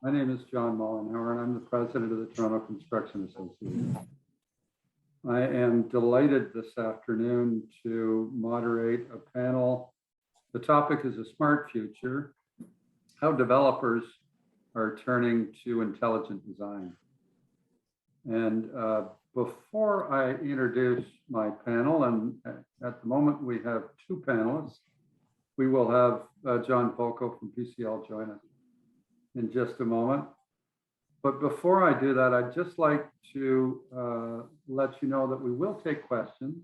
My name is John Mollenhauer, and I'm the president of the Toronto Construction Association. I am delighted this afternoon to moderate a panel. The topic is a smart future, how developers are turning to intelligent design. And before I introduce my panel, and at the moment we have two panelists, we will have John Volcko from PCL join us in just a moment. But before I do that, I'd just like to let you know that we will take questions.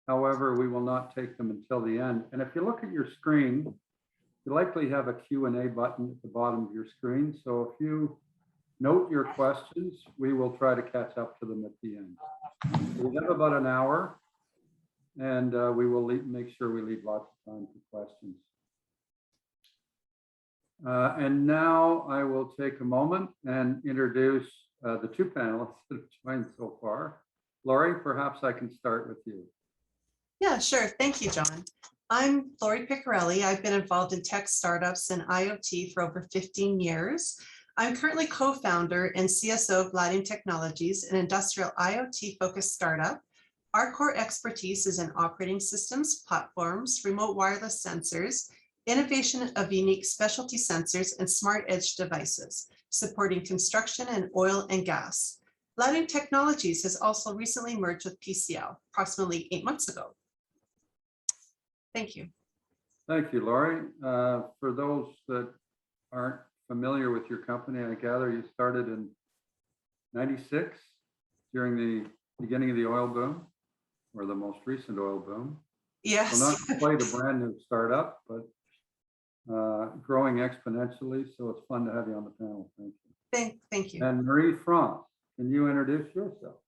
However, we will not take them until the end. And if you look at your screen, you likely have a Q&A button at the bottom of your screen. So if you note your questions, we will try to catch up to them at the end. We have about an hour, and we will make sure we leave lots of time for questions. And now I will take a moment and introduce the two panelists that have joined so far. Laurin, perhaps I can start with you. Yeah, sure. Thank you, John. I'm Laurin Pecorilli. I've been involved in tech startups and IoT for over 15 years. I'm currently co-founder and CSO of Latium Technologies, an industrial IoT-focused startup. Our core expertise is in operating systems, platforms, remote wireless sensors, innovation of unique specialty sensors, and smart edge devices, supporting construction and oil and gas. Latium Technologies has also recently merged with PCL, approximately 8 months ago. Thank you. Thank you, Laurin. For those that aren't familiar with your company, I gather you started in '96 during the beginning of the oil boom, or the most recent oil boom. Yes. So not quite a brand new startup, but growing exponentially. So it's fun to have you on the panel. Thank you. Thank you. And Marie-France, can you introduce yourself?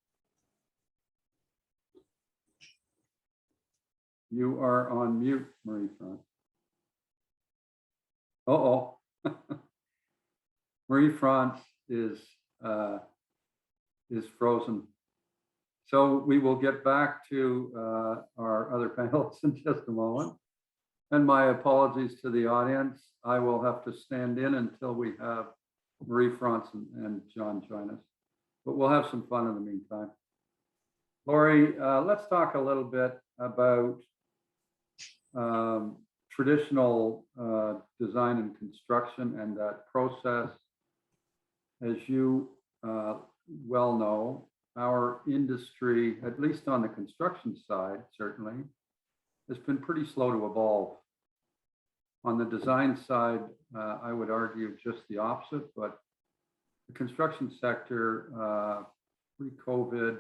You are on mute, Marie-France. Uh-oh. Marie-France is frozen. So we will get back to our other panelists in just a moment. And my apologies to the audience. I will have to stand in until we have Marie-France and John join us. But we'll have some fun in the meantime. Laurie, let's talk a little bit about traditional design and construction and that process. As you well know, our industry, at least on the construction side, certainly, has been pretty slow to evolve. On the design side, I would argue just the opposite, but the construction sector, pre-COVID,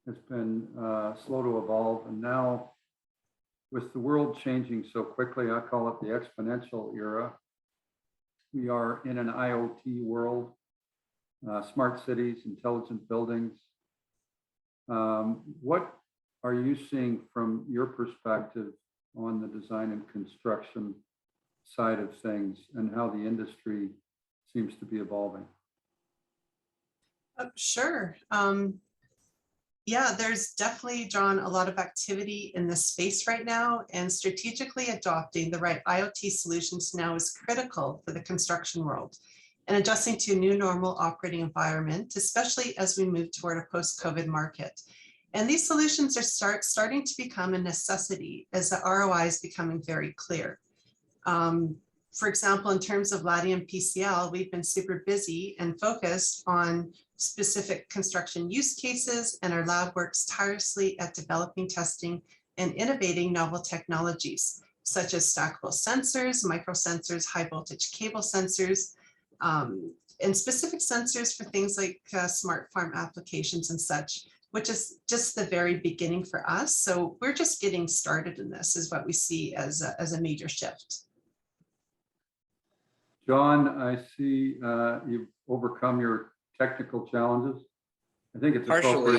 has been slow to evolve. And now, with the world changing so quickly, I call it the exponential era. We are in an IoT world, smart cities, intelligent buildings. What are you seeing from your perspective on the design and construction side of things and how the industry seems to be evolving? Sure. Yeah, there's definitely, John, a lot of activity in this space right now, and strategically adopting the right IoT solutions now is critical for the construction world and adjusting to a new normal operating environment, especially as we move toward a post-COVID market. And these solutions are starting to become a necessity as the ROI is becoming very clear. For example, in terms of Latium PCL, we've been super busy and focused on specific construction use cases, and our lab works tirelessly at developing, testing, and innovating novel technologies, such as stackable sensors, microsensors, high voltage cable sensors, and specific sensors for things like smart farm applications and such, which is just the very beginning for us. So we're just getting started in this, is what we see as a major shift. John, I see you've overcome your technical challenges. I think it's partially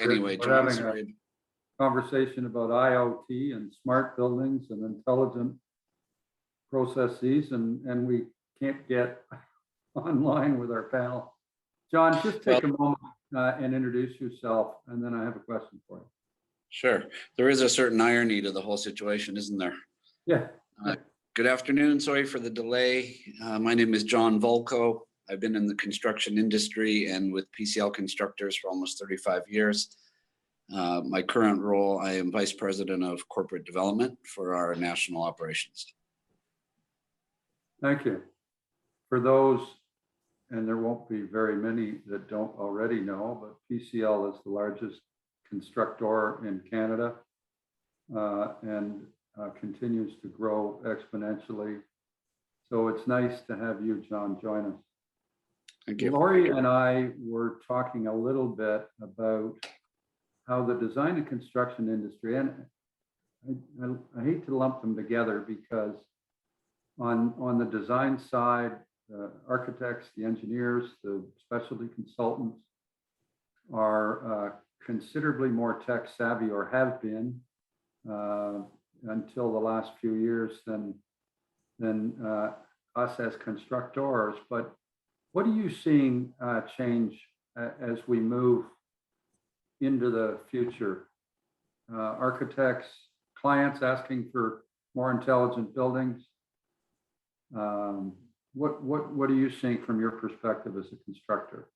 anyway, we're John. having a conversation about IoT and smart buildings and intelligent processes, and we can't get online with our panel. John, just take a moment and introduce yourself, and then I have a question for you. Sure. There is a certain irony to the whole situation, isn't there? Yeah. Good afternoon. Sorry for the delay. My name is John Volcko. I've been in the construction industry and with PCL Constructors for almost 35 years. My current role, I am Vice President of Corporate Development for our national operations. Thank you. For those, and there won't be very many that don't already know, but PCL is the largest constructor in Canada and continues to grow exponentially. So it's nice to have you, John, join us. Thank you. Laurin and I were talking a little bit about how the design and construction industry, and I hate to lump them together because on the design side, the architects, the engineers, the specialty consultants are considerably more tech savvy, or have been until the last few years, than us as constructors. But what are you seeing change as we move into the future? Architects, clients asking for more intelligent buildings. What are you seeing from your perspective as a constructor?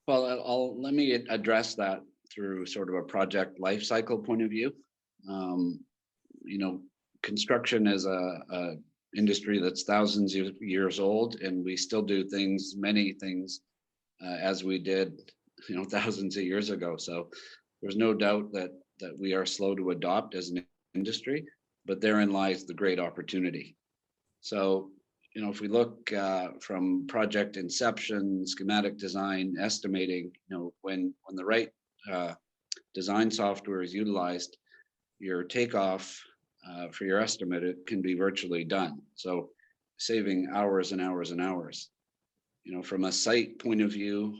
Well, let me address that through sort of a project life cycle point of view. You know, construction is a industry that's thousands of years old, and we still do many things as we did, you know, thousands of years ago. So there's no doubt that we are slow to adopt as an industry, but therein lies the great opportunity. So, you know, if we look from project inception, schematic design, estimating, you know, when the right design software is utilized, your takeoff for your estimate, it can be virtually done. So saving hours and hours and hours. You know, from a site point of view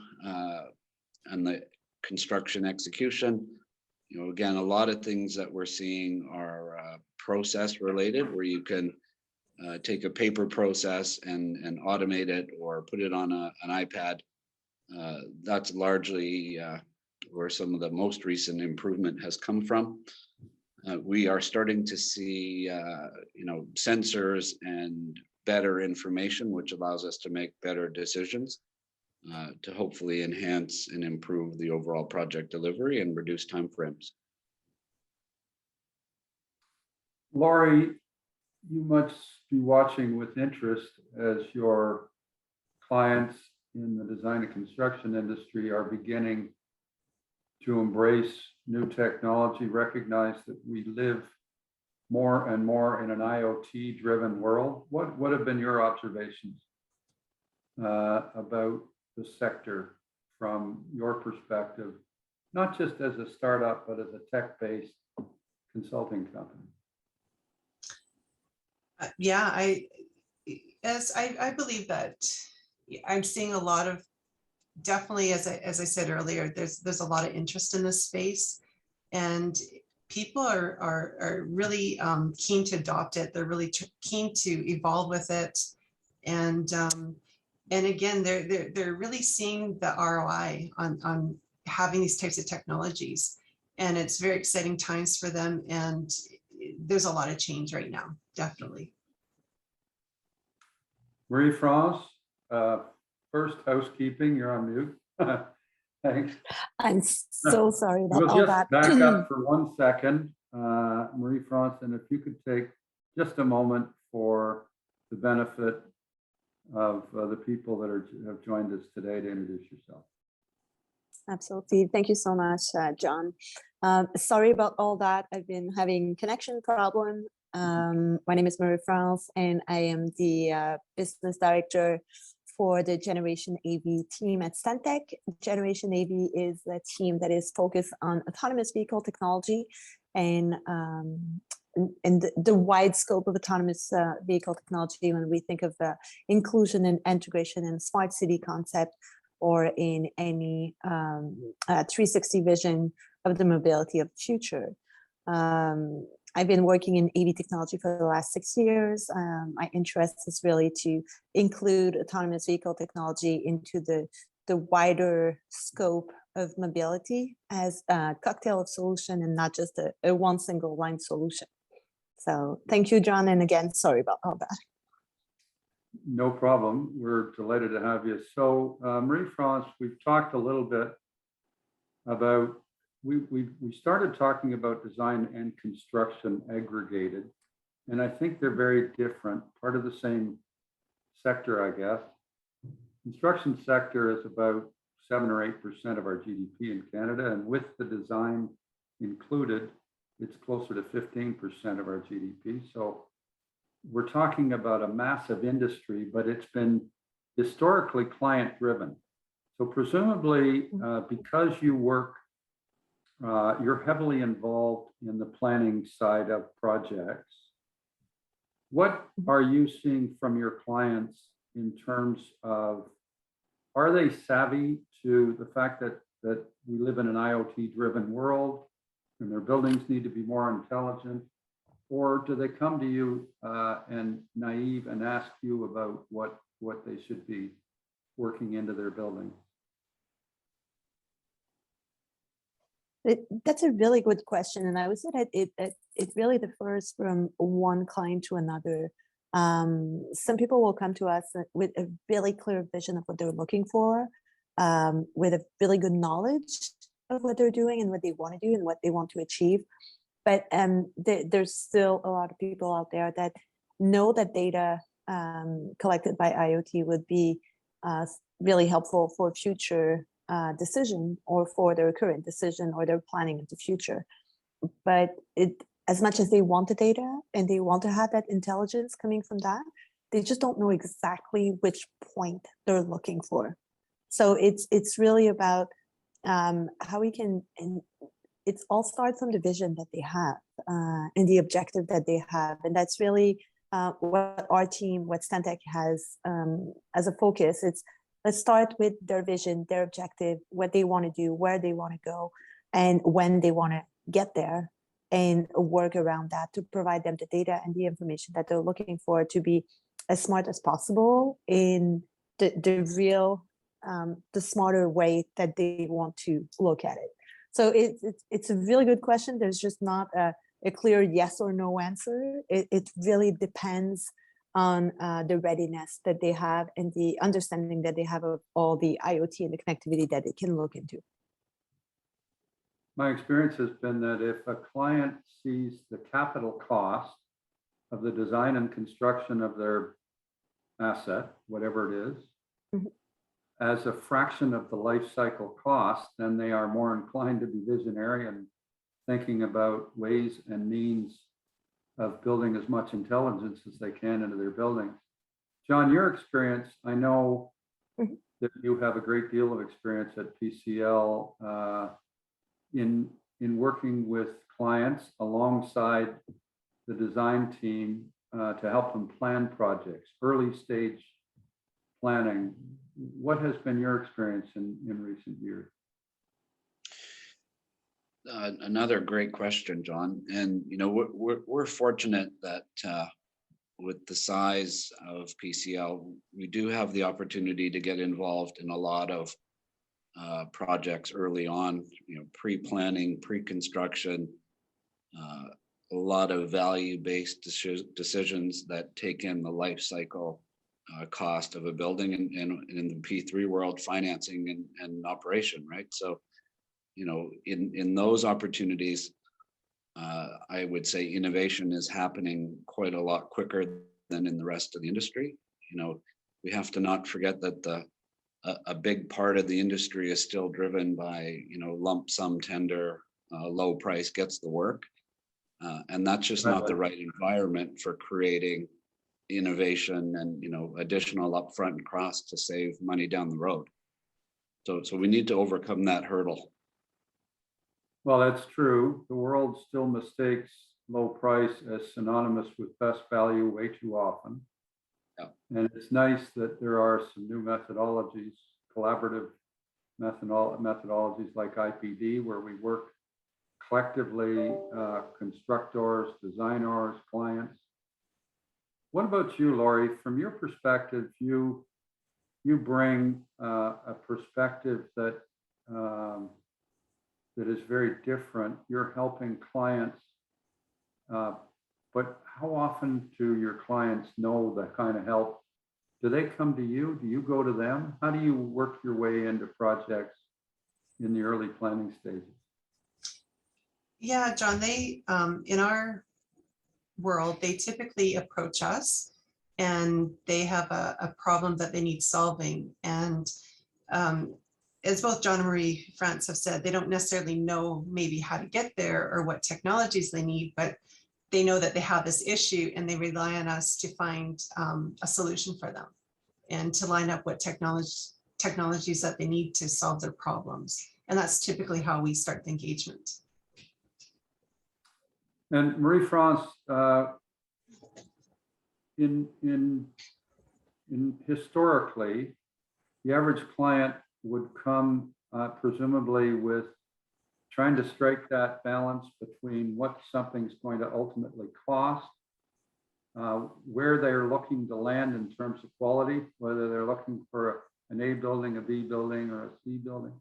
and the construction execution, you know, again, a lot of things that we're seeing are process related, where you can take a paper process and automate it or put it on an iPad. That's largely where some of the most recent improvement has come from. We are starting to see, you know, sensors and better information, which allows us to make better decisions to hopefully enhance and improve the overall project delivery and reduce timeframes. Laurin, you must be watching with interest as your clients in the design and construction industry are beginning to embrace new technology, recognize that we live more and more in an IoT-driven world. What have been your observations about the sector from your perspective, not just as a startup, but as a tech-based consulting company? Yeah, I believe that I'm seeing a lot of, definitely, as I said earlier, there's a lot of interest in this space, and people are really keen to adopt it. They're really keen to evolve with it, and again, they're really seeing the ROI on having these types of technologies, and it's very exciting times for them. And there's a lot of change right now, definitely. Marie-France, first housekeeping, you're on mute. Thanks. I'm so sorry about We'll all just that. back up for 1 second, Marie-France, and if you could take just a moment for the benefit of the people that have joined us today to introduce yourself. Absolutely. Thank you so much, John. Sorry about all that. I've been having connection problem. My name is Marie-France, and I am the business director for the Generation AV team at Stantec. Generation AV is a team that is focused on autonomous vehicle technology and the wide scope of autonomous vehicle technology when we think of inclusion and integration in smart city concept, or in any 360 vision of the mobility of the future. I've been working in AV technology for the last 6 years. My interest is really to include autonomous vehicle technology into the wider scope of mobility as a cocktail of solution and not just a one single line solution. So thank you, John. And again, sorry about all that. No problem. We're delighted to have you. So Marie-France, we've talked a little bit about, we started talking about design and construction aggregated, and I think they're very different, part of the same sector, I guess. Construction sector is about 7 or 8% of our GDP in Canada, and with the design included, it's closer to 15% of our GDP. So we're talking about a massive industry, but it's been historically client driven. So presumably, because you work, you're heavily involved in the planning side of projects. What are you seeing from your clients in terms of, are they savvy to the fact that we live in an IoT driven world and their buildings need to be more intelligent? Or do they come to you and naive and ask you about what they should be working into their building? That's a really good question. And I would say that it really differs from one client to another. Some people will come to us with a really clear vision of what they're looking for, with a really good knowledge of what they're doing and what they want to do and what they want to achieve. But there's still a lot of people out there that know that data collected by IoT would be really helpful for future decision or for their current decision or their planning of the future. But as much as they want the data and they want to have that intelligence coming from that, they just don't know exactly which point they're looking for. So it's really about how we can, and it all starts from the vision that they have and the objective that they have. And that's really what our team, what Stantec has as a focus. It's let's start with their vision, their objective, what they want to do, where they want to go, and when they want to get there, and work around that to provide them the data and the information that they're looking for to be as smart as possible in the real, the smarter way that they want to look at it. So it's a really good question. There's just not a clear yes or no answer. It really depends on the readiness that they have and the understanding that they have of all the IoT and the connectivity that they can look into. My experience has been that if a client sees the capital cost of the design and construction of their asset, whatever it is, as a fraction of the life cycle cost, then they are more inclined to be visionary and thinking about ways and means of building as much intelligence as they can into their buildings. John, your experience, I know that you have a great deal of experience at PCL in working with clients alongside the design team to help them plan projects, early stage planning. What has been your experience in recent years? Another great question, John. And you know, we're fortunate that with the size of PCL, we do have the opportunity to get involved in a lot of projects early on. You know, pre-planning, pre-construction, a lot of value-based decisions that take in the life cycle cost of a building, and in the P3 world, financing and operation, right? So, you know, in those opportunities, I would say innovation is happening quite a lot quicker than in the rest of the industry. You know, we have to not forget that a big part of the industry is still driven by, you know, lump sum tender, low price gets the work. And that's just not the right environment for creating innovation and, you know, additional upfront costs to save money down the road. So we need to overcome that hurdle. Well, that's true. The world still mistakes low price as synonymous with best value way too often. Yeah. And it's nice that there are some new methodologies, collaborative methodologies like IPD, where we work collectively, constructors, designers, clients. What about you, Laurie? From your perspective, you bring a perspective that that is very different. You're helping clients but how often do your clients know the kind of help? Do they come to you? Do you go to them? How do you work your way into projects in the early planning stages? Yeah, John, they, in our world, they typically approach us and they have a problem that they need solving. And as both John and Marie France have said, they don't necessarily know maybe how to get there or what technologies they need, but they know that they have this issue and they rely on us to find a solution for them and to line up what technologies that they need to solve their problems. And that's typically how we start the engagement. And Marie-France, in historically, the average client would come presumably with trying to strike that balance between what something's going to ultimately cost, where they're looking to land in terms of quality, whether they're looking for an A building, a B building, or a C building,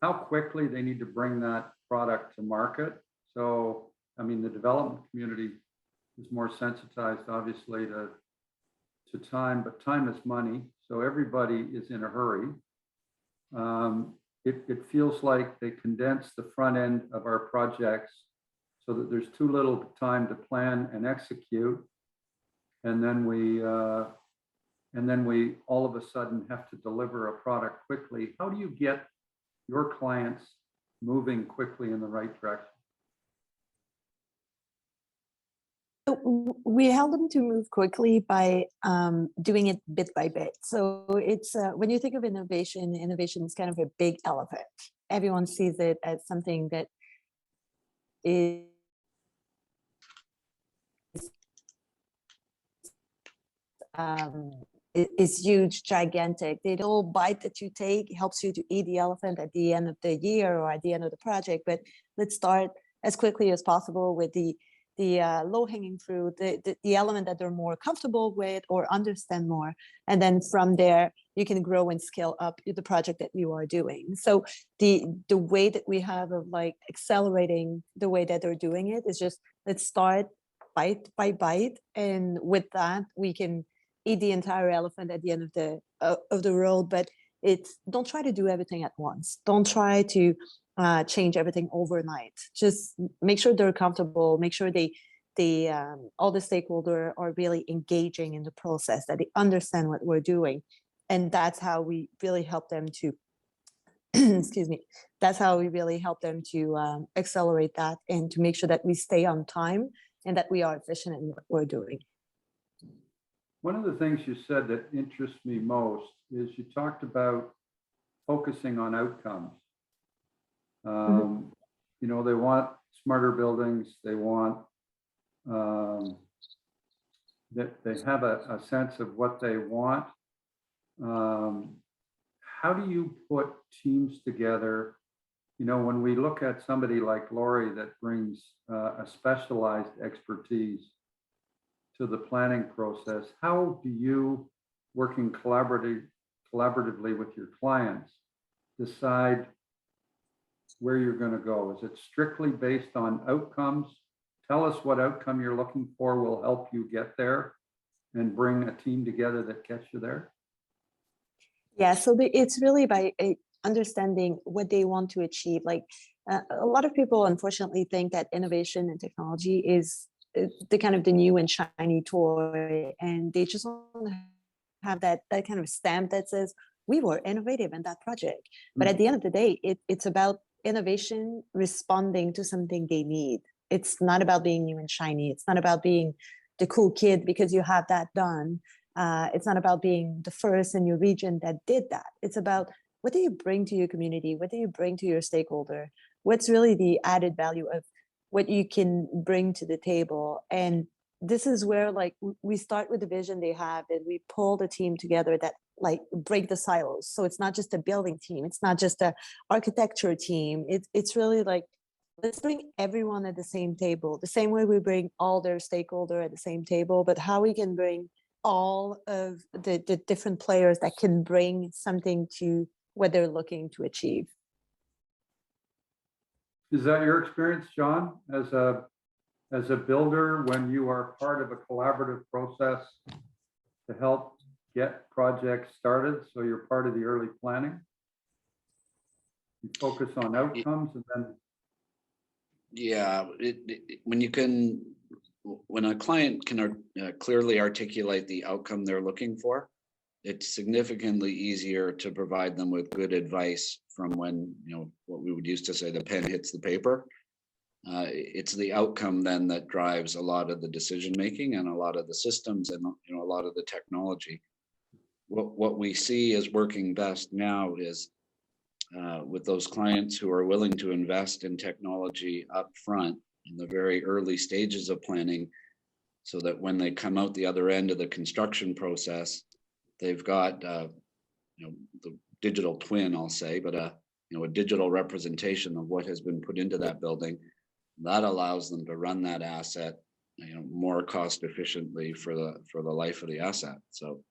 how quickly they need to bring that product to market. So, I mean, the development community is more sensitized, obviously, to time, but time is money. So everybody is in a hurry. It feels like they condense the front end of our projects so that there's too little time to plan and execute. And then we all of a sudden have to deliver a product quickly. How do you get your clients moving quickly in the right direction? We help them to move quickly by doing it bit by bit. So it's when you think of innovation, innovation is kind of a big elephant. Everyone sees it as something that is huge, gigantic. The little bite that you take helps you to eat the elephant at the end of the year or at the end of the project. But let's start as quickly as possible with the low-hanging fruit, the element that they're more comfortable with or understand more. And then from there, you can grow and scale up the project that you are doing. So the way that we have of like accelerating the way that they're doing it is just, let's start bite by bite. And with that, we can eat the entire elephant at the end of the road. But don't try to do everything at once. Don't try to change everything overnight. Just make sure they're comfortable, make sure all the stakeholders are really engaging in the process, that they understand what we're doing. And that's how we really help them to excuse me, that's how we really help them to accelerate that and to make sure that we stay on time and that we are efficient in what we're doing. One of the things you said that interests me most is you talked about focusing on outcomes. You know, they want smarter buildings. They want that they have a sense of what they want. How do you put teams together? You know, when we look at somebody like Laurie that brings a specialized expertise to the planning process, how do you, working collaboratively with your clients, decide where you're going to go? Is it strictly based on outcomes? Tell us what outcome you're looking for, will help you get there and bring a team together that gets you there. Yeah, so it's really by understanding what they want to achieve. Like a lot of people unfortunately think that innovation and technology is the kind of the new and shiny toy, and they just want to have that kind of stamp that says we were innovative in that project. But at the end of the day, it's about innovation responding to something they need. It's not about being new and shiny. It's not about being the cool kid because you have that done. It's not about being the first in your region that did that. It's about, what do you bring to your community? What do you bring to your stakeholder? What's really the added value of what you can bring to the table? And this is where like we start with the vision they have, and we pull the team together that like break the silos. So it's not just a building team. It's not just a architecture team. It's really like, let's bring everyone at the same table, the same way we bring all their stakeholders at the same table, but how we can bring all of the different players that can bring something to what they're looking to achieve. Is that your experience, John, as a as a builder when you are part of a collaborative process to help get projects started, so you're part of the early planning? You focus on outcomes and then, Yeah, when a client can clearly articulate the outcome they're looking for, it's significantly easier to provide them with good advice from when, what we would used to say, the pen hits the paper. It's the outcome then that drives a lot of the decision making and a lot of the systems and a lot of the technology. What we see is working best now is with those clients who are willing to invest in technology up front in the very early stages of planning, so that when they come out the other end of the construction process, they've got the digital twin, I'll say, but a digital representation of what has been put into that building. That allows them to run that asset more cost efficiently for the life of the asset. So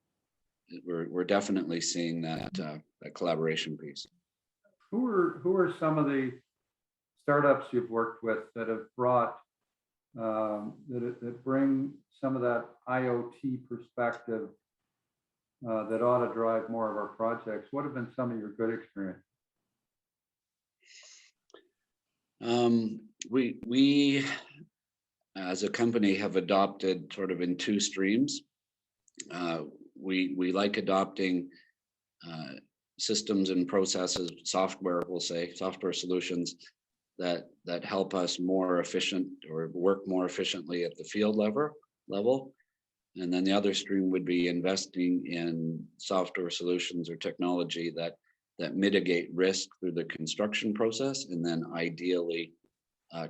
we're definitely seeing that collaboration piece. who are some of the startups you've worked with that have brought that bring some of that IoT perspective that ought to drive more of our projects? What have been some of your good experience? We as a company have adopted sort of in two streams. We like adopting systems and processes, software, we'll say, software solutions that help us more efficient or work more efficiently at the field level. And then the other stream would be investing in software solutions or technology that mitigate risk through the construction process, and then ideally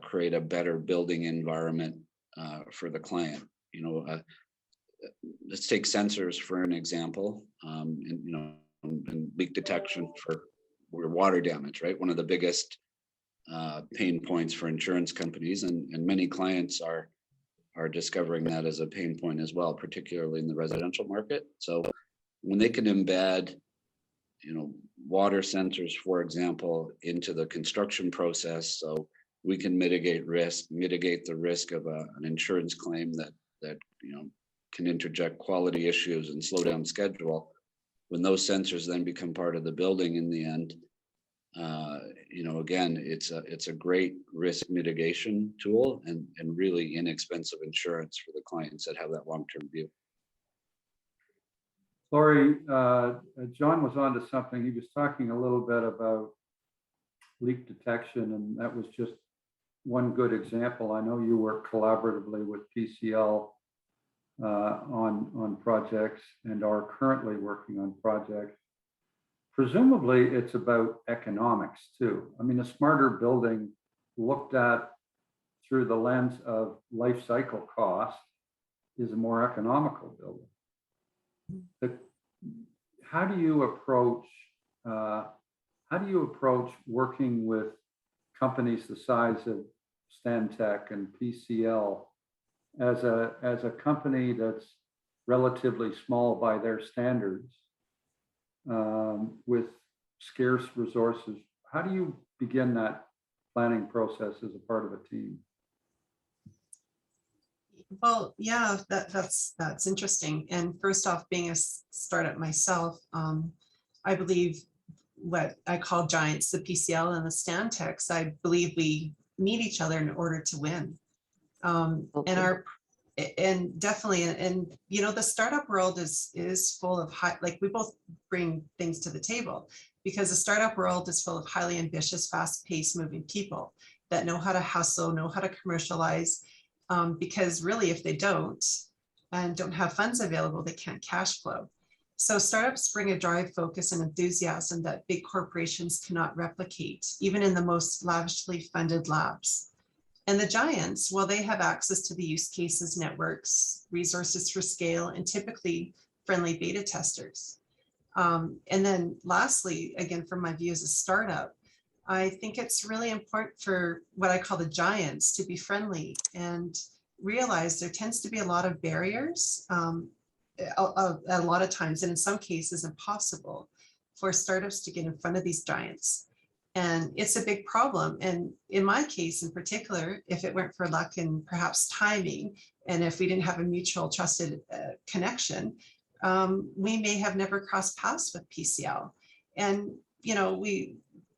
create a better building environment for the client. Let's take sensors for an example, and leak detection for water damage, right? One of the biggest pain points for insurance companies, and many clients are discovering that as a pain point as well, particularly in the residential market. So when they can embed, water sensors, for example, into the construction process, so we can mitigate the risk of an insurance claim that can interject quality issues and slow down schedule. When those sensors then become part of the building in the end, again, it's a great risk mitigation tool and really inexpensive insurance for the clients that have that long-term view. Laurie, John was on to something. He was talking a little bit about leak detection, and that was just one good example. I know you work collaboratively with PCL on projects and are currently working on projects. Presumably it's about economics too. I mean, a smarter building looked at through the lens of life cycle cost is a more economical building. But how do you approach working with companies the size of Stantec and PCL as a company that's relatively small by their standards, with scarce resources? How do you begin that planning process as a part of a team? Well, yeah, that's interesting. And first off, being a startup myself, I believe what I call giants, the PCL and the Stantecs, I believe we need each other in order to win. And definitely, the startup world is full of we both bring things to the table, because the startup world is full of highly ambitious, fast-paced moving people that know how to hustle, know how to commercialize, because really if they don't have funds available, they can't cash flow. So startups bring a drive, focus, and enthusiasm that big corporations cannot replicate, even in the most lavishly funded labs. And the giants, well, they have access to the use cases, networks, resources for scale, and typically friendly beta testers. And then lastly, again, from my view as a startup, I think it's really important for what I call the giants to be friendly and realize there tends to be a lot of barriers, a lot of times, and in some cases impossible for startups to get in front of these giants. And it's a big problem. And in my case in particular, if it weren't for luck and perhaps timing, and if we didn't have a mutual trusted connection, we may have never crossed paths with PCL. And, you know,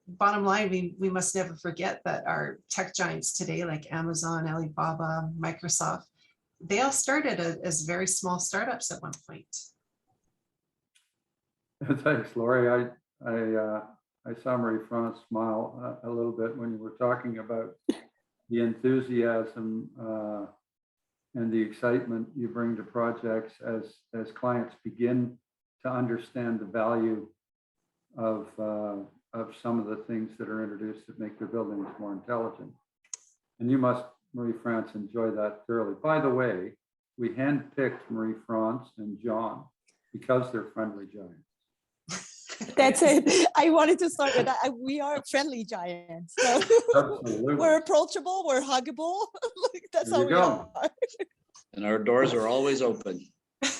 bottom line, we must never forget that our tech giants today, like Amazon, Alibaba, Microsoft, they all started as very small startups at one point. Thanks, Laurie. I saw Marie-France smile a little bit when you were talking about the enthusiasm and the excitement you bring to projects as clients begin to understand the value of some of the things that are introduced that make their buildings more intelligent. And you must, Marie-France, enjoy that thoroughly. By the way, we handpicked Marie-France and John because they're friendly giants. That's it. I wanted to start with that. We are friendly giants. So Absolutely. we're approachable, we're huggable. That's There how you we go. are. And our doors are always open. There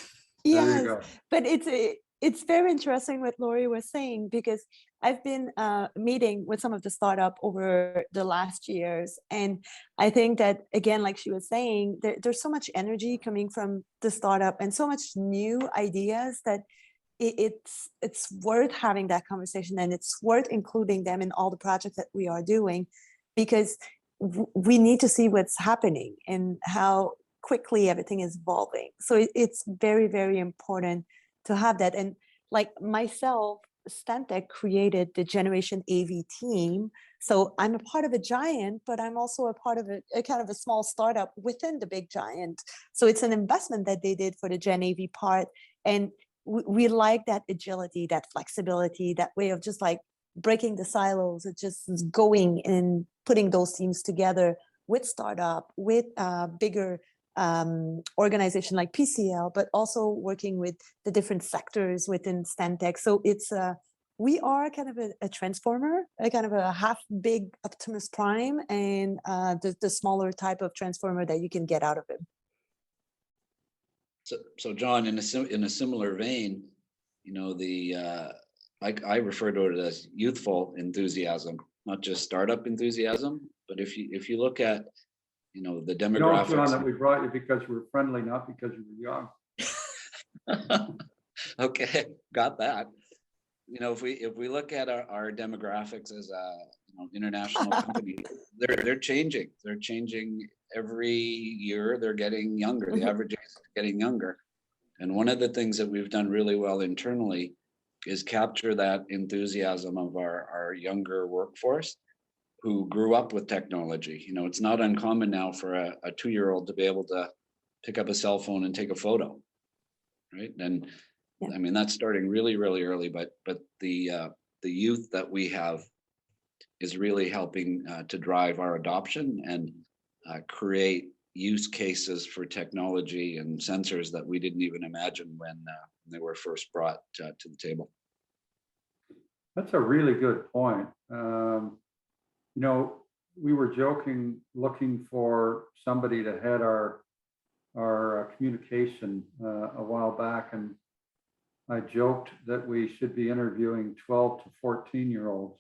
Yes, you go. but it's very interesting what Laurie was saying, because I've been meeting with some of the startup over the last years, and I think that, again, like she was saying, there's so much energy coming from the startup and so much new ideas that it's worth having that conversation, and it's worth including them in all the projects that we are doing, because we need to see what's happening and how quickly everything is evolving. So it's very, very important to have that. And like myself, Stantec created the Generation AV team. So I'm a part of a giant, but I'm also a part of a kind of a small startup within the big giant. So it's an investment that they did for the Gen AV part. And we like that agility, that flexibility, that way of just like breaking the silos, it's just going and putting those teams together with startup, with bigger organization like PCL, but also working with the different sectors within Stantec. So it's we are kind of a transformer, a kind of a half big Optimus Prime, and the smaller type of transformer that you can get out of it. So John, in a similar vein, you know, I refer to it as youthful enthusiasm, not just startup enthusiasm. But if you look at, you know, the demographics. You know, John, that we brought you because you were friendly, not because you were young. Okay, got that. You know, if we look at our demographics as a international company, they're changing. They're changing every year. They're getting younger. The average age is getting younger. And one of the things that we've done really well internally is capture that enthusiasm of our younger workforce who grew up with technology. You know, it's not uncommon now for a 2-year-old to be able to pick up a cell phone and take a photo, right? And yeah. I mean, that's starting really, really early, but the youth that we have is really helping to drive our adoption and create use cases for technology and sensors that we didn't even imagine when they were first brought to the table. That's a really good point. You know, we were joking, looking for somebody to head our communication a while back, and I joked that we should be interviewing 12 to 14-year-olds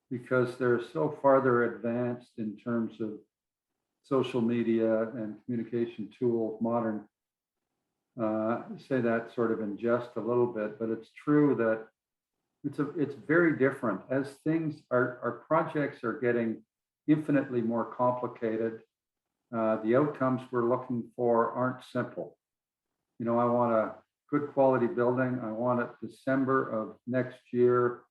because they're so farther advanced in terms of social media and communication tools, modern, say that sort of in jest a little bit, but it's true that it's very different as our projects are getting infinitely more complicated. The outcomes we're looking for aren't simple. You know, I want a good quality building. I want it December of next year.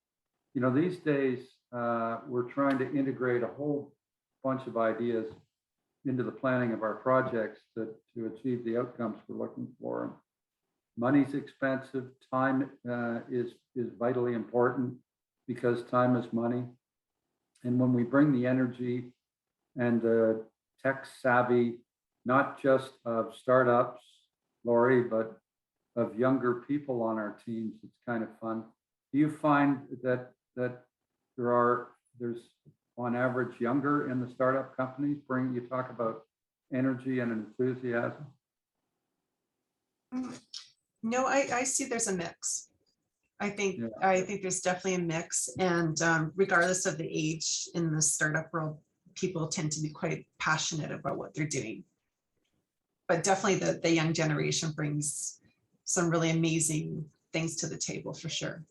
You know, these days we're trying to integrate a whole bunch of ideas into the planning of our projects to achieve the outcomes we're looking for. Money's expensive. Time is vitally important because time is money. And when we bring the energy and the tech savvy, not just of startups, Laurie, but of younger people on our teams, it's kind of fun. Do you find that there's on average younger in the startup companies? You talk about energy and enthusiasm. No, I see there's a mix. I think, Yeah. I think there's definitely a mix, and regardless of the age in the startup world, people tend to be quite passionate about what they're doing. But definitely the young generation brings some really amazing things to the table for sure.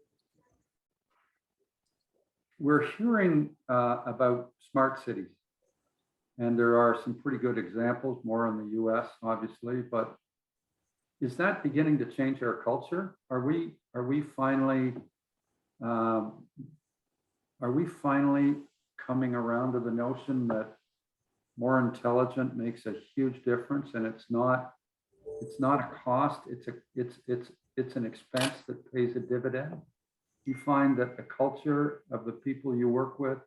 We're hearing about smart cities. And there are some pretty good examples, more in the US, obviously, but is that beginning to change our culture? Are we finally coming around to the notion that more intelligent makes a huge difference, and it's not a cost, it's an expense that pays a dividend? You find that the culture of the people you work with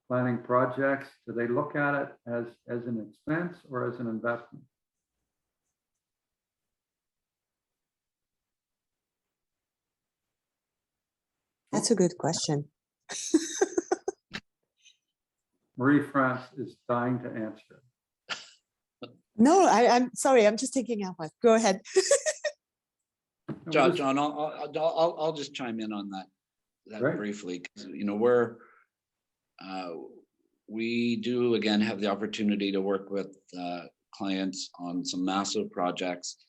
planning projects, do they look at it as an expense or as an investment? That's a good question. Marie-France is dying to answer. No, I'm sorry. I'm just thinking out loud. Go ahead. John, I'll just chime in on that Right. briefly. 'Cause, you know, we do again have the opportunity to work with clients on some massive projects.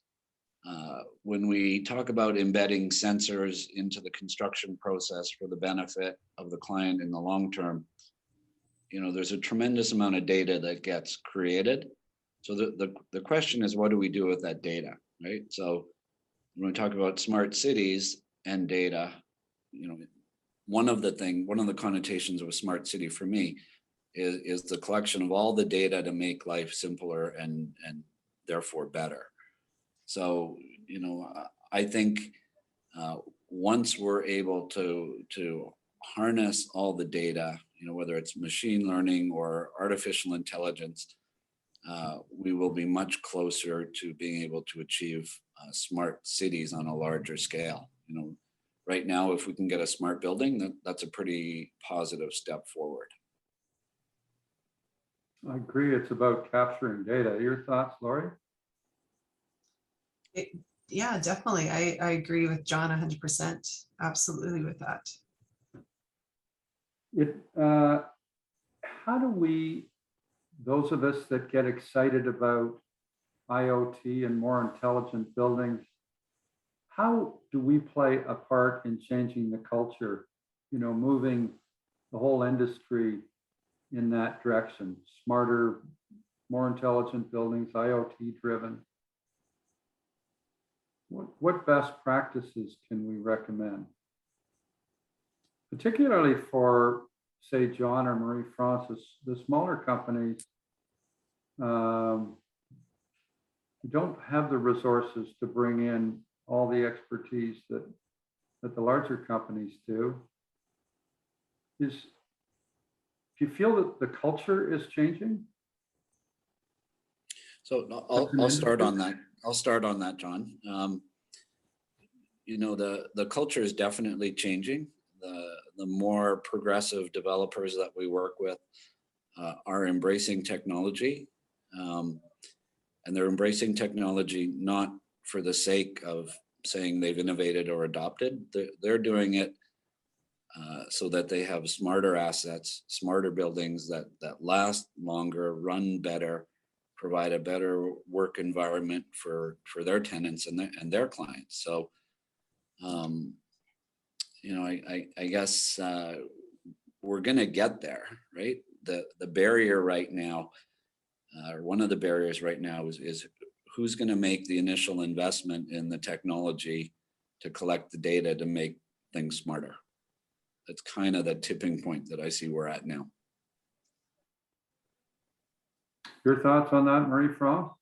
When we talk about embedding sensors into the construction process for the benefit of the client in the long term, you know, there's a tremendous amount of data that gets created. So the question is, what do we do with that data, right? So when we talk about smart cities and data, you know, one of the connotations of a smart city for me is the collection of all the data to make life simpler and therefore better. So, you know, I think once we're able to harness all the data, you know, whether it's machine learning or artificial intelligence, we will be much closer to being able to achieve smart cities on a larger scale. You know, right now, if we can get a smart building, that's a pretty positive step forward. I agree. It's about capturing data. Your thoughts, Laurie? Yeah, definitely. I agree with John 100%. Absolutely with that. How do we, those of us that get excited about IoT and more intelligent buildings, how do we play a part in changing the culture, you know, moving the whole industry in that direction? Smarter, more intelligent buildings, IoT driven. What best practices can we recommend? Particularly for, say, John or Marie-France, the smaller companies who don't have the resources to bring in all the expertise that the larger companies do. Do you feel that the culture is changing? So I'll start on that. I'll start on that, John. You know, the culture is definitely changing. The more progressive developers that we work with are embracing technology, and they're embracing technology not for the sake of saying they've innovated or adopted. They're doing it so that they have smarter assets, smarter buildings that last longer, run better, provide a better work environment for their tenants and their clients. So, you know, I guess we're going to get there, right? The barrier right now, or one of the barriers right now is who's going to make the initial investment in the technology to collect the data to make things smarter. That's kind of the tipping point that I see we're at now. Your thoughts on that, Marie-France?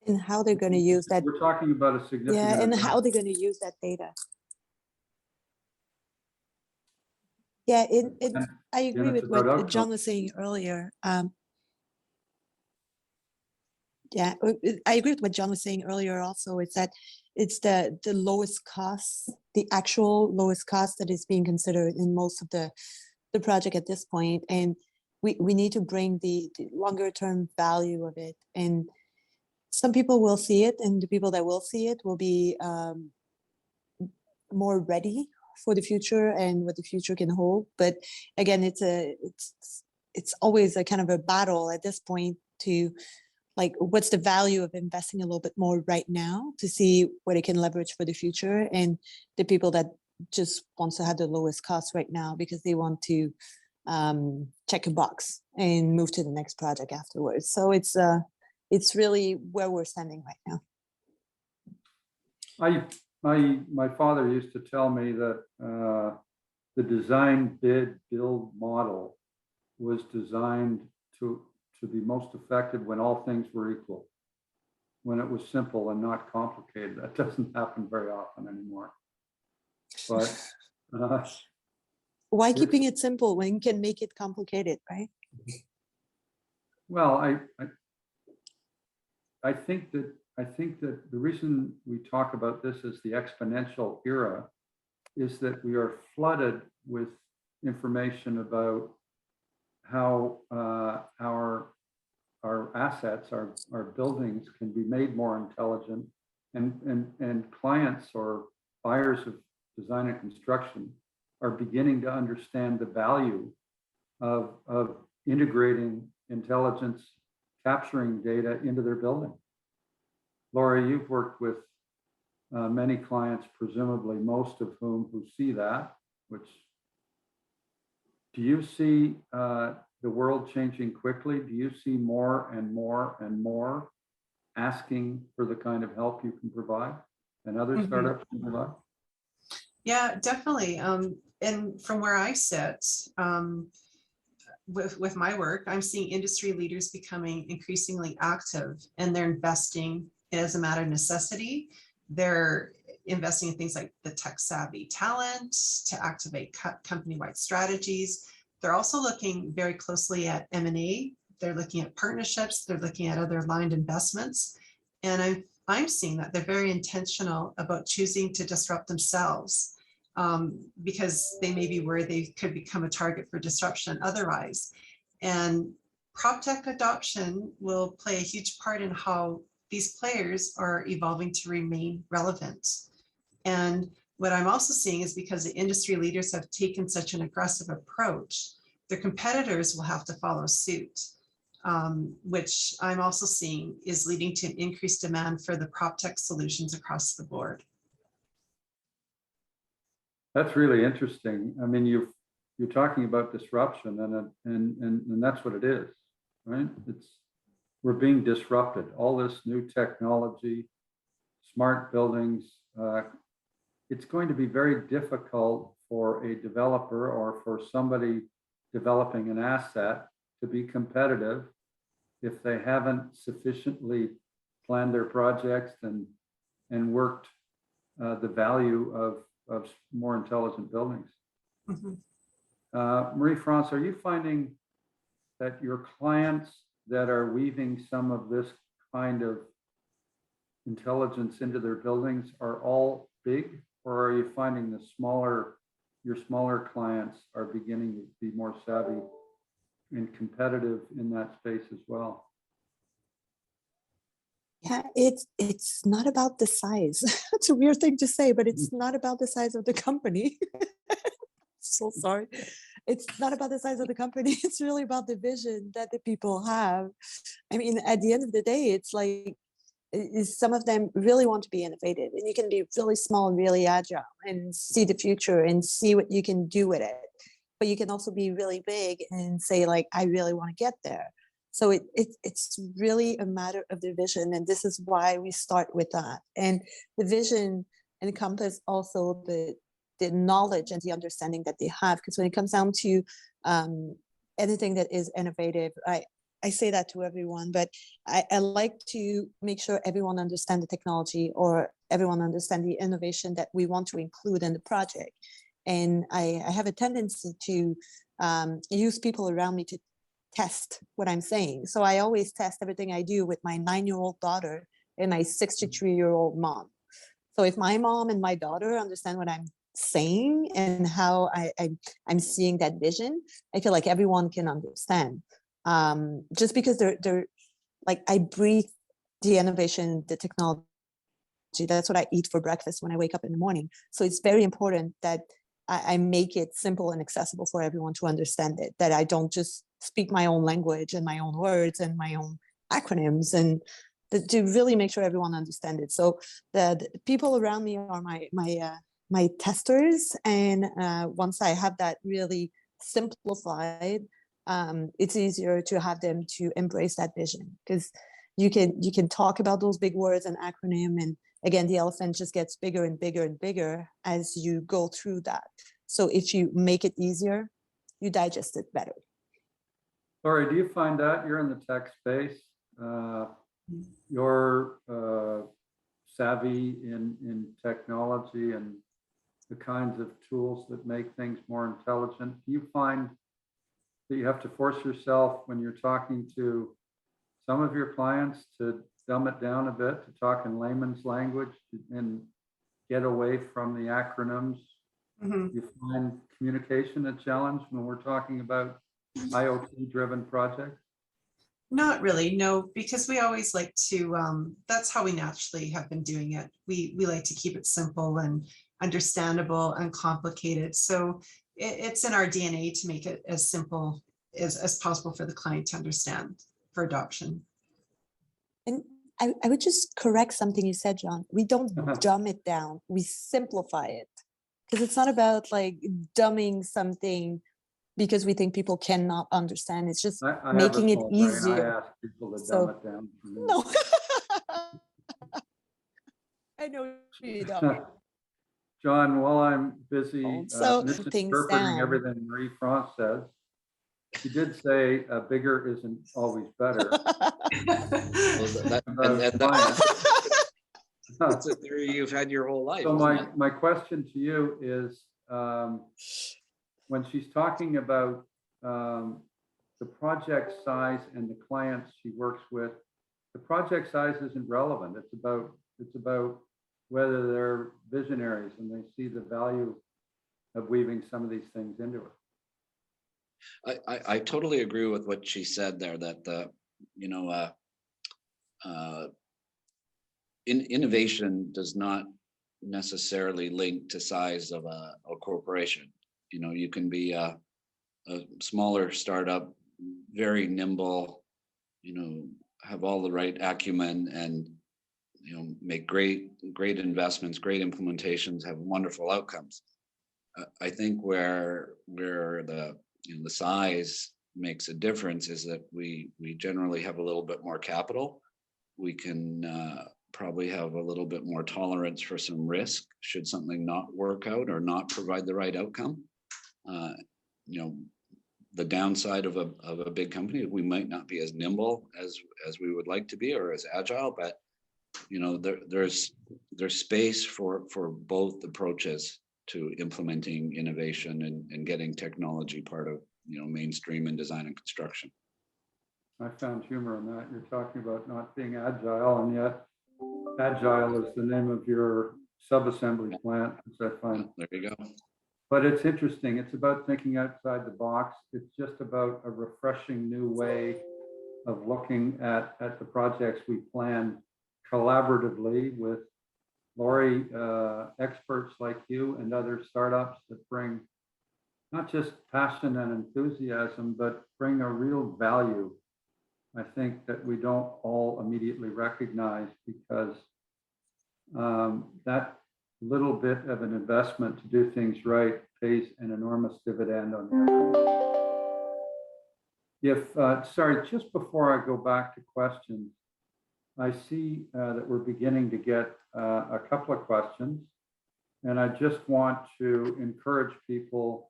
And how they're going to use that. We're talking about a significant. Yeah, and how they're going to use that data. Yeah, I agree with what John was saying earlier. Yeah, I agree with what John was saying earlier also. It's that it's the lowest cost, the actual lowest cost that is being considered in most of the project at this point. And we need to bring the longer term value of it. And some people will see it, and the people that will see it will be more ready for the future and what the future can hold. But again, it's always a kind of a battle at this point to like, what's the value of investing a little bit more right now to see what it can leverage for the future, and the people that just wants to have the lowest cost right now because they want to check a box and move to the next project afterwards. So it's really where we're standing right now. My father used to tell me that the design bid build model was designed to be most effective when all things were equal, when it was simple and not complicated. That doesn't happen very often anymore. But why keeping it simple when you can make it complicated, right? well, I think that the reason we talk about this as the exponential era is that we are flooded with information about how our assets, our buildings can be made more intelligent, and clients or buyers of design and construction are beginning to understand the value of integrating intelligence, capturing data into their building. Laura, you've worked with many clients, presumably most of whom who see that, which, do you see the world changing quickly? Do you see more and more and more asking for the kind of help you can provide and other startups can provide? Yeah, definitely. And from where I sit, with my work, I'm seeing industry leaders becoming increasingly active, and they're investing as a matter of necessity. They're investing in things like the tech savvy talent to activate company-wide strategies. They're also looking very closely at M&A. They're looking at partnerships. They're looking at other aligned investments. And I'm seeing that they're very intentional about choosing to disrupt themselves, because they may be where they could become a target for disruption otherwise. And prop tech adoption will play a huge part in how these players are evolving to remain relevant. And what I'm also seeing is, because the industry leaders have taken such an aggressive approach, their competitors will have to follow suit, which I'm also seeing is leading to an increased demand for the prop tech solutions across the board. That's really interesting. I mean, you're talking about disruption, and that's what it is, right? We're being disrupted. All this new technology, smart buildings. It's going to be very difficult for a developer or for somebody developing an asset to be competitive if they haven't sufficiently planned their projects and worked the value of more intelligent buildings. Marie-France, are you finding that your clients that are weaving some of this kind of intelligence into their buildings are all big, or are you finding your smaller clients are beginning to be more savvy and competitive in that space as well? Yeah, it's not about the size. It's a weird thing to say, but it's not about the size of the company. So sorry. It's not about the size of the company. It's really about the vision that the people have. I mean, at the end of the day, it's like, some of them really want to be innovative, and you can be really small and really agile and see the future and see what you can do with it. But you can also be really big and say, like, I really want to get there. So it's really a matter of the vision, and this is why we start with that. And the vision encompasses also the knowledge and the understanding that they have, because when it comes down to anything that is innovative, I say that to everyone, but I like to make sure everyone understands the technology, or everyone understands the innovation that we want to include in the project. And I have a tendency to use people around me to test what I'm saying. So I always test everything I do with my 9-year-old daughter and my 63-year-old mom. So if my mom and my daughter understand what I'm saying and how I'm seeing that vision, I feel like everyone can understand. Just because they're like, I breathe the innovation, the technology That's what I eat for breakfast when I wake up in the morning. So it's very important that I make it simple and accessible for everyone to understand it, that I don't just speak my own language and my own words and my own acronyms, and to really make sure everyone understands it. So the people around me are my testers. And once I have that really simplified, it's easier to have them to embrace that vision, because you can talk about those big words and acronym, and again, the elephant just gets bigger and bigger and bigger as you go through that. So if you make it easier, you digest it better. Laurie, do you find that you're in the tech space? You're savvy in technology and the kinds of tools that make things more intelligent. Do you find that you have to force yourself when you're talking to some of your clients to dumb it down a bit, to talk in layman's language and get away from the acronyms? You find communication a challenge when we're talking about IoT-driven projects? Not really, no, because we always like to, that's how we naturally have been doing it. We like to keep it simple and understandable and complicated. So it's in our DNA to make it as simple as possible for the client to understand for adoption. And I would just correct something you said, John. We don't dumb it down, we simplify it. Because it's not about like dumbing something because we think people cannot understand. It's just I making it easier. I ask people to So- dumb it down for me. No. I know you don't. John, while I'm busy So, things misinterpreting down. everything Marie-France says, she did say bigger isn't always better. That's a theory you've had your whole life. So isn't it? my question to you is, when she's talking about the project size and the clients she works with, the project size isn't relevant. It's about whether they're visionaries and they see the value of weaving some of these things into it. I totally agree with what she said there, that innovation does not necessarily link to size of a corporation. You can be a smaller startup, very nimble, have all the right acumen, and make great investments, great implementations, have wonderful outcomes. I think where the size makes a difference is that we generally have a little bit more capital. We can probably have a little bit more tolerance for some risk should something not work out or not provide the right outcome. The downside of a big company, we might not be as nimble as we would like to be, or as agile, but there's space for both approaches to implementing innovation and getting technology part of mainstream in design and construction. I found humor in that. You're talking about not being agile, and yet agile is the name of your sub-assembly plant, which I find. There you go. But it's interesting. It's about thinking outside the box. It's just about a refreshing new way of looking at the projects we plan collaboratively with Laurie, experts like you and other startups that bring not just passion and enthusiasm, but bring a real value, I think, that we don't all immediately recognize, because that little bit of an investment to do things right pays an enormous dividend on the other. Sorry, just before I go back to questions, I see that we're beginning to get a couple of questions, and I just want to encourage people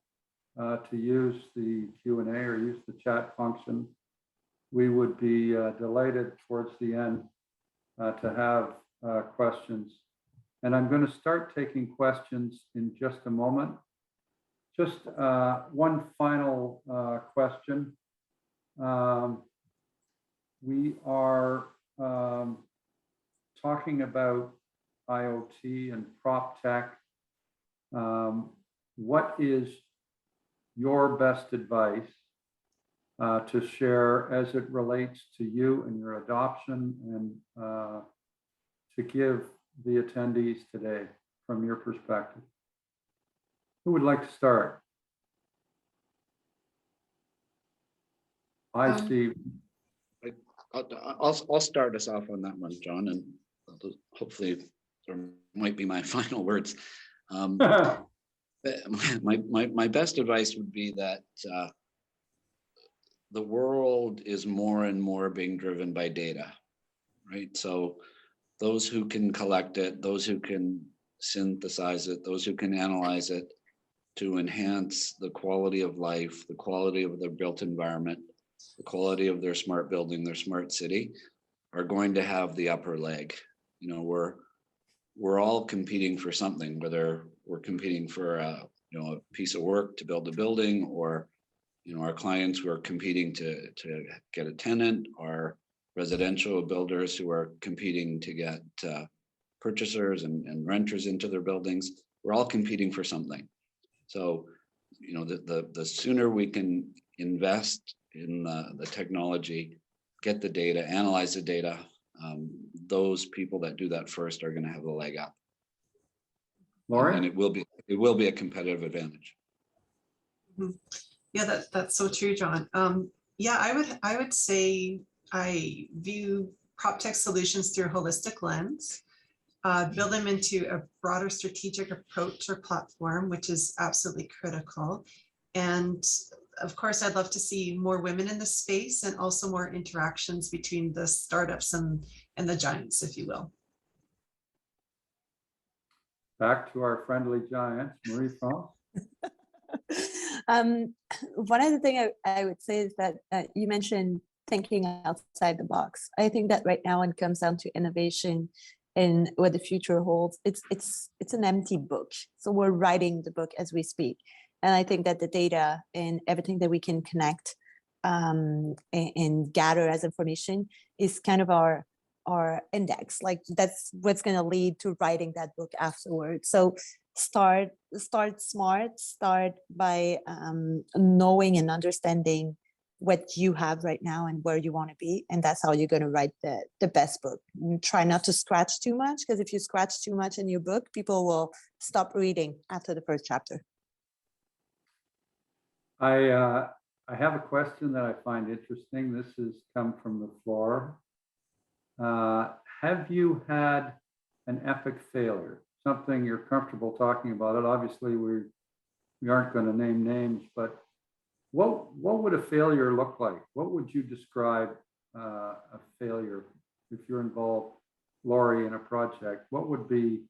to use the Q&A or use the chat function. We would be delighted towards the end to have questions. And I'm going to start taking questions in just a moment. Just one final question. We are talking about IoT and prop tech. What is your best advice to share as it relates to you and your adoption, and to give the attendees today from your perspective? Who would like to start? I see. I'll start us off on that one, John, and hopefully there might be my final words. My best advice would be that the world is more and more being driven by data, right? So those who can collect it, those who can synthesize it, those who can analyze it to enhance the quality of life, the quality of their built environment, the quality of their smart building, their smart city, are going to have the upper leg. You know, we're all competing for something, whether we're competing for a piece of work to build a building, or our clients who are competing to get a tenant, or residential builders who are competing to get purchasers and renters into their buildings. We're all competing for something. So, the sooner we can invest in the technology, get the data, analyze the data, those people that do that first are going to have the leg up. Laurin? And it will be a competitive advantage. Mhm. Yeah, that's so true, John. Yeah, I would say I view prop tech solutions through a holistic lens, build them into a broader strategic approach or platform, which is absolutely critical. And of course, I'd love to see more women in the space and also more interactions between the startups and the giants, if you will. Back to our friendly giants, Marie-France. One of the things I would say is that you mentioned thinking outside the box. I think that right now, when it comes down to innovation and what the future holds, it's an empty book. So we're writing the book as we speak. And I think that the data and everything that we can connect and gather as information is kind of our index. Like that's what's going to lead to writing that book afterwards. So start smart, start by knowing and understanding what you have right now and where you want to be. And that's how you're going to write the best book. Try not to scratch too much, because if you scratch too much in your book, people will stop reading after the first chapter. I have a question that I find interesting. This has come from the floor. Have you had an epic failure? Something you're comfortable talking about it. Obviously, we aren't going to name names, but what would a failure look like? What would you describe a failure if you're involved, Laurie, in a project? What would be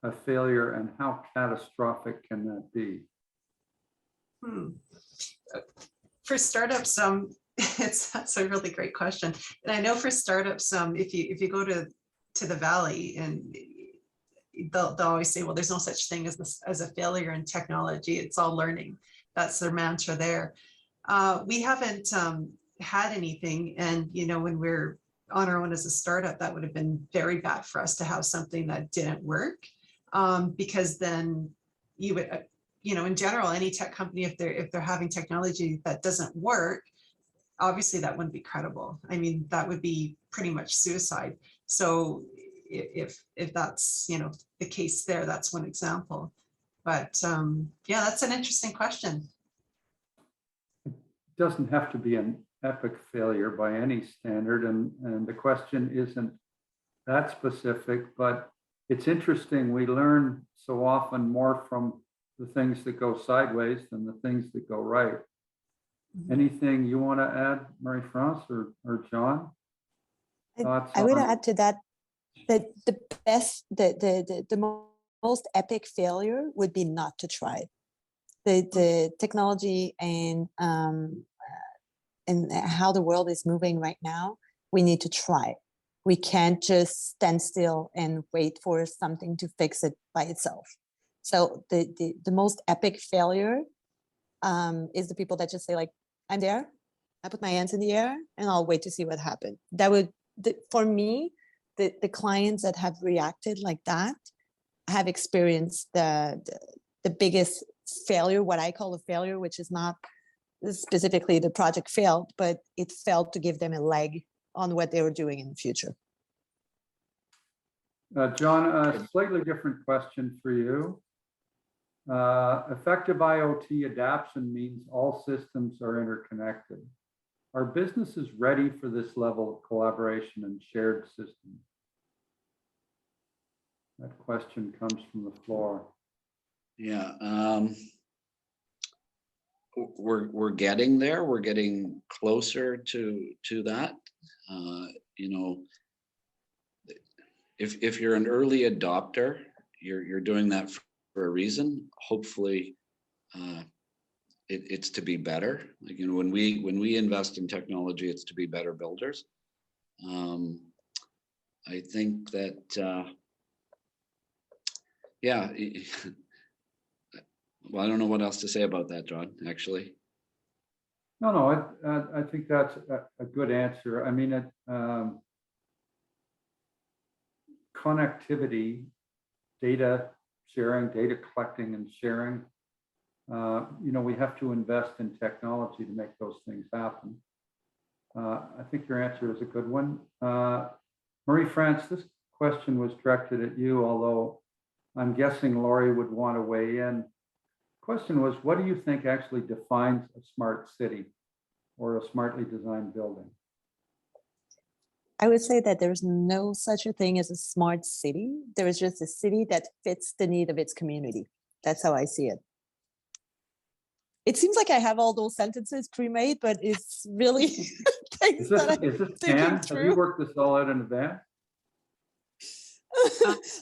a failure, and how catastrophic can that be? For startups, that's a really great question. And I know for startups, if you go to the Valley, and they'll always say, well, there's no such thing as a failure in technology. It's all learning. That's their mantra there. We haven't had anything. And, when we're on our own as a startup, that would have been very bad for us to have something that didn't work. Because then you would, in general, any tech company, if they're having technology that doesn't work, obviously that wouldn't be credible. I mean, that would be pretty much suicide. So if that's, the case there, that's one example. But yeah, that's an interesting question. It doesn't have to be an epic failure by any standard. And the question isn't that specific, but it's interesting. We learn so often more from the things that go sideways than the things that go right. Mm-hmm. Anything you want to add, Marie-France or John? I would add to that the best, the most epic failure would be not to try. The technology and how the world is moving right now, we need to try. We can't just stand still and wait for something to fix it by itself. So the most epic failure is the people that just say, like, I'm there, I put my hands in the air, and I'll wait to see what happens. That would, for me, the clients that have reacted like that have experienced the biggest failure, what I call a failure, which is not specifically the project failed, but it failed to give them a leg on what they were doing in the future. John, a slightly different question for you. Effective IoT adoption means all systems are interconnected. Are businesses ready for this level of collaboration and shared systems? That question comes from the floor. Yeah, we're getting there. We're getting closer to that. You know, if you're an early adopter, you're doing that for a reason. Hopefully, it's to be better. Like, you know, when we invest in technology, it's to be better builders. I think that yeah. Well, I don't know what else to say about that, John, actually. No, I think that's a good answer. I mean, connectivity, data sharing, data collecting and sharing, you know, we have to invest in technology to make those things happen. I think your answer is a good one. Marie-France, this question was directed at you, although I'm guessing Laurie would want to weigh in. Question was, what do you think actually defines a smart city or a smartly designed building? I would say that there's no such a thing as a smart city. There is just a city that fits the need of its community. That's how I see it. It seems like I have all those sentences pre-made, but it's really things that I'm thinking Have through. you worked this all out in advance?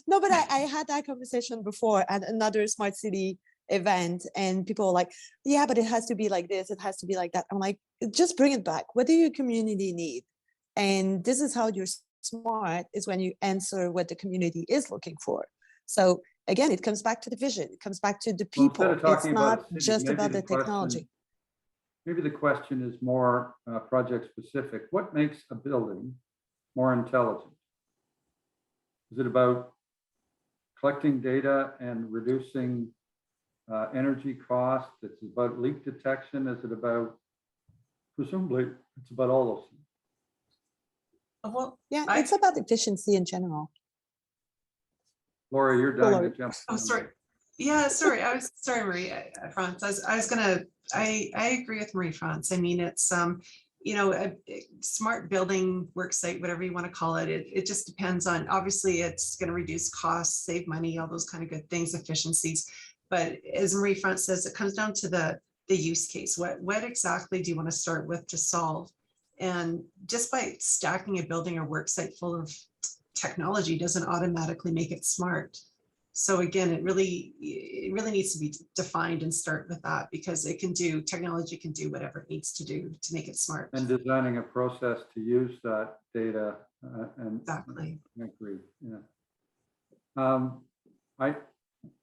No, but I had that conversation before at another smart city event, and people were like, yeah, but it has to be like this, it has to be like that. I'm like, just bring it back. What do your community need? And this is how you're smart, is when you answer what the community is looking for. So again, it comes back to the vision, it comes back to the people. It's not just about the technology. Maybe the question is more project specific. What makes a building more intelligent? Is it about collecting data and reducing energy costs? It's about leak detection. Is it about, presumably, it's about all those things. Well, Yeah, it's about efficiency in general. Laura, you're dying to jump. Oh, sorry. Yeah, sorry. Sorry, Marie-France. I agree with Marie-France. I mean, it's you know, a smart building, work site, whatever you want to call it. It just depends on, obviously it's going to reduce costs, save money, all those kind of good things, efficiencies. But as Marie-France says, it comes down to the use case. What exactly do you want to start with to solve? And just by stacking a building or work site full of technology doesn't automatically make it smart. So again, it really needs to be defined and start with that, because technology can do whatever it needs to do to make it smart. And designing a process to use that data. Exactly. I agree. Yeah.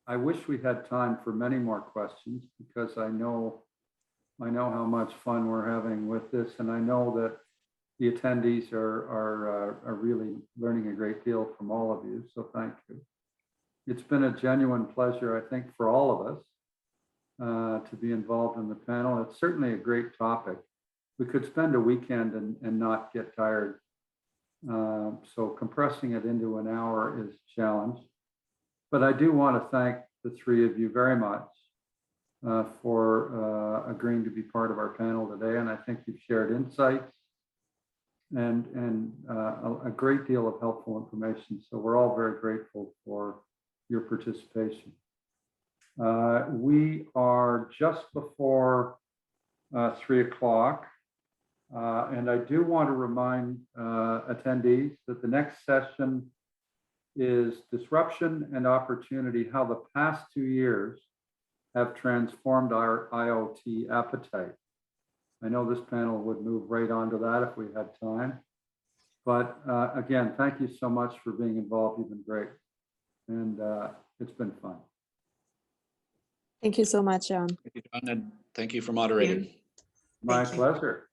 I wish we had time for many more questions, because I know how much fun we're having with this, and I know that the attendees are really learning a great deal from all of you. So thank you. It's been a genuine pleasure, I think, for all of us to be involved in the panel. It's certainly a great topic. We could spend a weekend and not get tired. So compressing it into an hour is a challenge. But I do want to thank the three of you very much for agreeing to be part of our panel today. And I think you've shared insights and a great deal of helpful information. So we're all very grateful for your participation. We are just before 3 o'clock. And I do want to remind attendees that the next session is Disruption and Opportunity, How the Past 2 Years Have Transformed Our IoT Appetite. I know this panel would move right on to that if we had time. But again, thank you so much for being involved. You've been great. And it's been fun. Thank you so much, John. Thank you, John, and thank you for moderating. My pleasure.